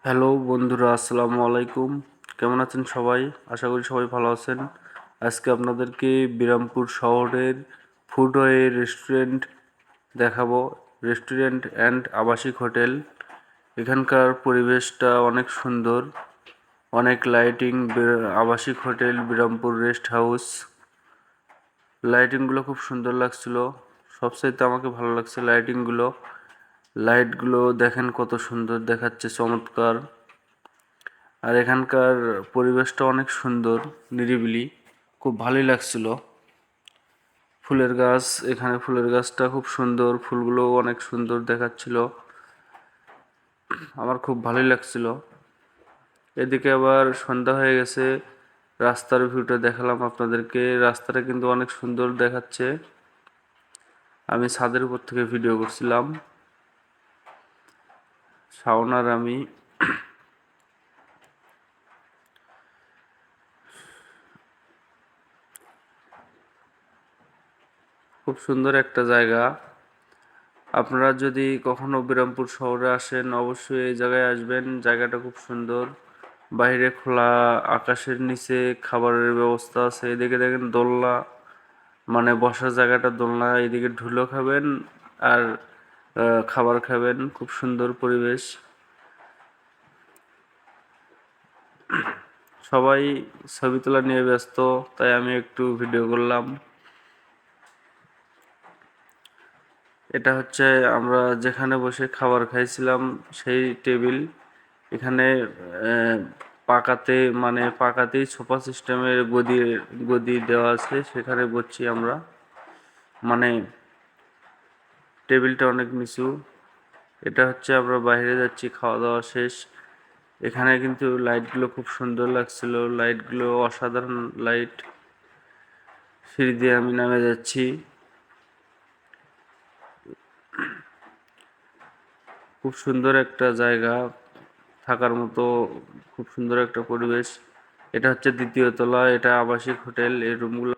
Hello বন্ধুরা, আসসালামু আলাইকুম। কেমন আছেন সবাই? আশা করি সবাই ভালো আছেন। আজকে আপনাদেরকে বিরামপুর শহরের ফুডওয়ে রেস্টুরেন্ট দেখাবো। রেস্টুরেন্ট অ্যান্ড আবাসিক হোটেল। এখানকার পরিবেশটা অনেক সুন্দর, অনেক লাইটিং। আবাসিক হোটেল বিরামপুর রেস্ট হাউস, লাইটিংগুলো খুব সুন্দর লাগছিল। সবচাইতে আমাকে ভালো লাগছে লাইটিংগুলো। লাইটগুলো দেখেন কত সুন্দর দেখাচ্ছে, চমৎকার। আর এখানকার পরিবেশটা অনেক সুন্দর, নিরিবিলি, খুব ভালোই লাগছিল। ফুলের গাছ, এখানে ফুলের গাছটা খুব সুন্দর, ফুলগুলো অনেক সুন্দর দেখাচ্ছিল, আমার খুব ভালোই লাগছিল। এদিকে আবার সন্ধ্যা হয়ে গেছে, রাস্তার ভিউটা দেখালাম আপনাদেরকে। রাস্তাটা কিন্তু অনেক সুন্দর দেখাচ্ছে। আমি ছাদের উপর থেকে ভিডিও করছিলাম, শাওন আর আমি। খুব সুন্দর একটা জায়গা। আপনারা যদি কখনো বিরামপুর শহরে আসেন, অবশ্যই এই জায়গায় আসবেন। জায়গাটা খুব সুন্দর। বাইরে খোলা আকাশের নিচে খাবারের ব্যবস্থা আছে। এদিকে দেখেন দোলনা, মানে বসার জায়গাটা দোলনা। এদিকে ঢুলো খাবেন আর খাবার খাবেন। খুব সুন্দর পরিবেশ। সবাই ছবি তোলা নিয়ে ব্যস্ত, তাই আমি একটু ভিডিও করলাম। এটা হচ্ছে আমরা যেখানে বসে খাবার খাইছিলাম সেই টেবিল। এখানে আহ, পাকাতে, মানে পাকাতেই সোফা সিস্টেমের গদি গদি দেওয়া আছে, সেখানে বসছি আমরা। মানে টেবিলটা অনেক নিচু। এটা হচ্ছে আমরা বাইরে যাচ্ছি, খাওয়া দাওয়া শেষ। এখানে কিন্তু লাইটগুলো খুব সুন্দর লাগছিল, লাইটগুলো অসাধারণ লাইট। সিঁড়ি দিয়ে আমি নামে যাচ্ছি। খুব সুন্দর একটা জায়গা থাকার মতো, খুব সুন্দর একটা পরিবেশ। এটা হচ্ছে দ্বিতীয় তলা, এটা আবাসিক হোটেল। এই রুমগুলো